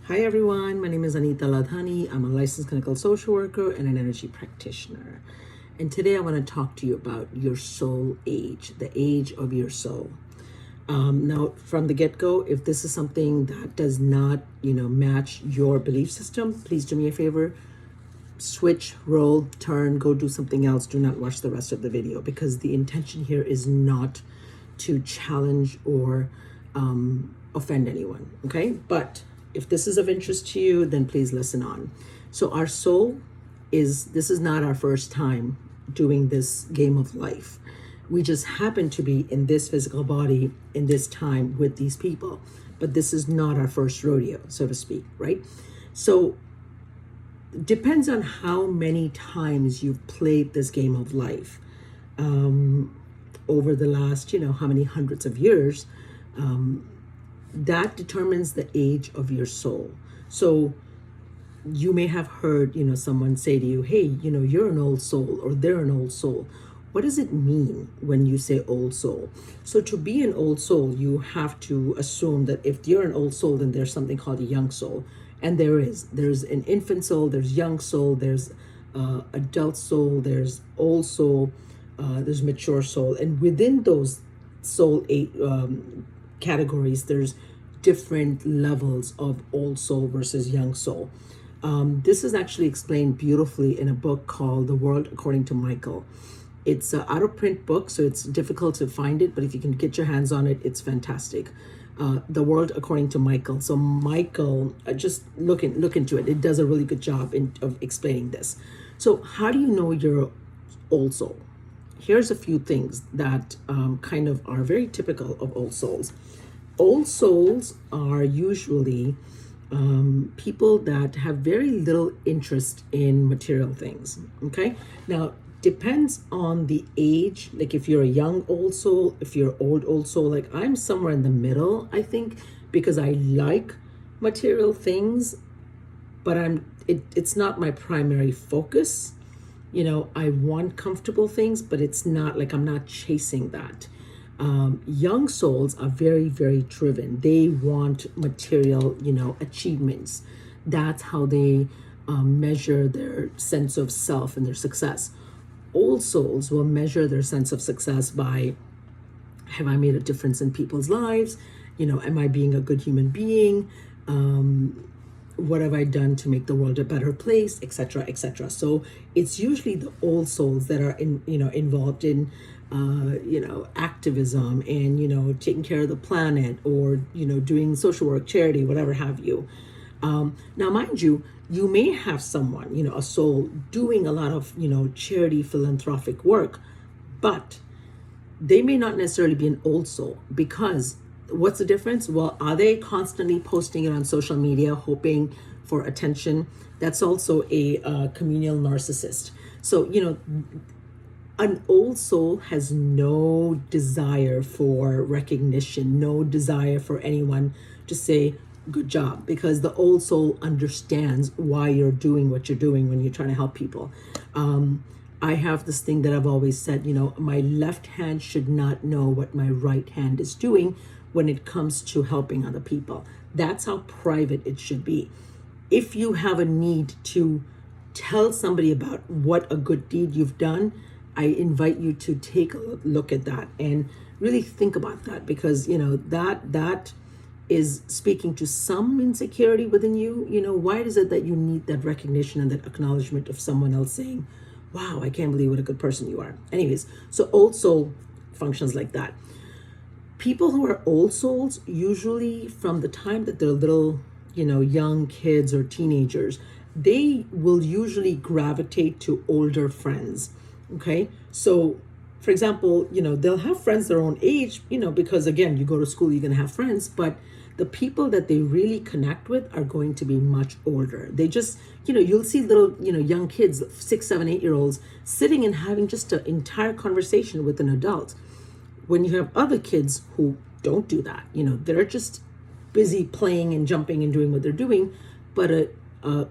Hi everyone, my name is Anita Ladhani. I'm a licensed clinical social worker and an energy practitioner. And today I want to talk to you about your soul age, the age of your soul. Now, from the get-go, if this is something that does not, match your belief system, please do me a favor, switch, roll, turn, go do something else. Do not watch the rest of the video because the intention here is not to challenge or offend anyone, okay? But if this is of interest to you, then please listen on. So our soul this is not our first time doing this game of life. We just happen to be in this physical body in this time with these people, but this is not our first rodeo, so to speak, right? So depends on how many times you've played this game of life over the last, how many hundreds of years. That determines the age of your soul. So you may have heard, someone say to you, hey, you're an old soul, or they're an old soul. What does it mean when you say old soul? So to be an old soul, you have to assume that if you're an old soul, then there's something called a young soul. And there's an infant soul, there's young soul, there's adult soul, there's old soul, there's mature soul. And within those soul categories, there's different levels of old soul versus young soul. This is actually explained beautifully in a book called The World According to Michael. It's an out-of-print book, so it's difficult to find it, but if you can get your hands on it, it's fantastic. The World According to Michael. So Michael, just look into it. It does a really good job of explaining this. So how do you know your old soul? Here's a few things that kind of are very typical of old souls. Old souls are usually people that have very little interest in material things, okay? Now, depends on the age. Like if you're a young old soul, if you're old soul, like I'm somewhere in the middle, I think, because I like material things, but it's not my primary focus. I want comfortable things, but it's not like I'm not chasing that. Young souls are very, very driven. They want material, achievements. That's how they measure their sense of self and their success. Old souls will measure their sense of success by, have I made a difference in people's lives? Am I being a good human being? What have I done to make the world a better place, etc., etc. So it's usually the old souls that are involved in activism and taking care of the planet, or doing social work, charity, whatever have you. Now, mind you, you may have someone, a soul doing a lot of charity, philanthropic work, but they may not necessarily be an old soul. Because what's the difference? Well, are they constantly posting it on social media, hoping for attention? That's also a communal narcissist. So, an old soul has no desire for recognition, no desire for anyone to say, good job, because the old soul understands why you're doing what you're doing when you're trying to help people. I have this thing that I've always said, my left hand should not know what my right hand is doing when it comes to helping other people. That's how private it should be. If you have a need to tell somebody about what a good deed you've done, I invite you to take a look at that and really think about that, because that is speaking to some insecurity within you. Why is it that you need that recognition and that acknowledgement of someone else saying, wow, I can't believe what a good person you are. Anyways, so old soul functions like that. People who are old souls, usually from the time that they're little, young kids or teenagers, they will usually gravitate to older friends. Okay, so for example, they'll have friends their own age, because again, you go to school, you're going to have friends, but the people that they really connect with are going to be much older. They just, you'll see little, young kids, 6, 7, 8-year-olds sitting and having just an entire conversation with an adult. When you have other kids who don't do that, they're just busy playing and jumping and doing what they're doing, but a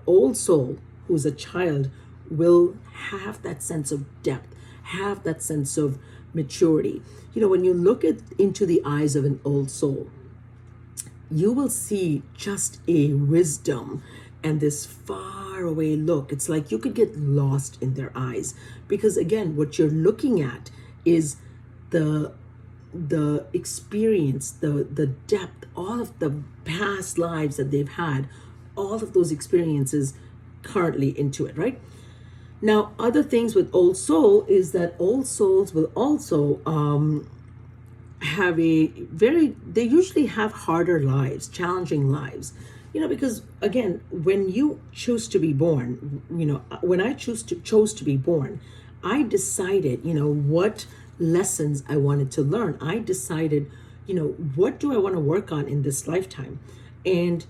old soul who's a child will have that sense of depth, have that sense of maturity. When you look into the eyes of an old soul, you will see just a wisdom and this far away look. It's like you could get lost in their eyes, because again, what you're looking at is the experience, the depth, all of the past lives that they've had, all of those experiences currently into it, right? Now, other things with old soul is that old souls will also have they usually have harder lives, challenging lives, because again, when you choose to be born, when I chose to be born, I decided, what lessons I wanted to learn. I decided, what do I want to work on in this lifetime? And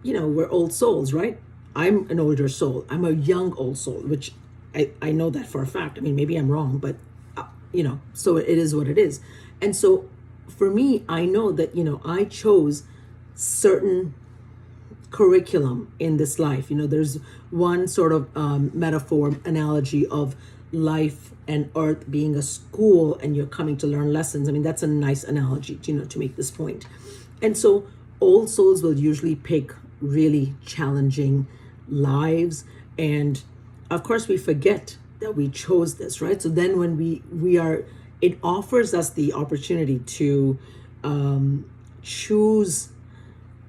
we're old souls, right? I'm an older soul. I'm a young old soul, which I know that for a fact. I mean, maybe I'm wrong, but, so it is what it is. And so for me, I know that, I chose certain curriculum in this life. There's one sort of metaphor, analogy of life and earth being a school, and you're coming to learn lessons. I mean, that's a nice analogy, to make this point. And so old souls will usually pick really challenging lives, and of course we forget that we chose this, right? So then when it offers us the opportunity to choose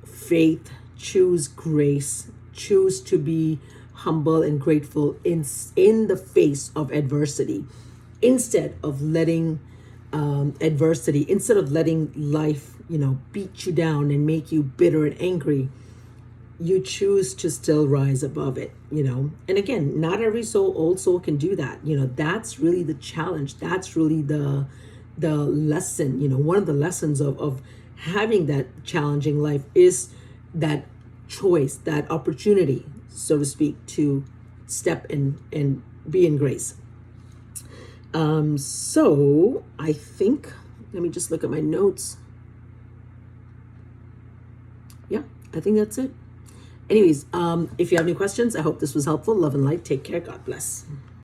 faith, choose grace, choose to be humble and grateful in the face of adversity, instead of letting adversity, instead of letting life, beat you down and make you bitter and angry. You choose to still rise above it, and again, not every old soul can do that. That's really the challenge. That's really the lesson. One of the lessons of having that challenging life is that choice, that opportunity, so to speak, to step in and be in grace. So I think, let me just look at my notes. Yeah, I think that's it. Anyways, if you have any questions, I hope this was helpful. Love and light. Take care. God bless.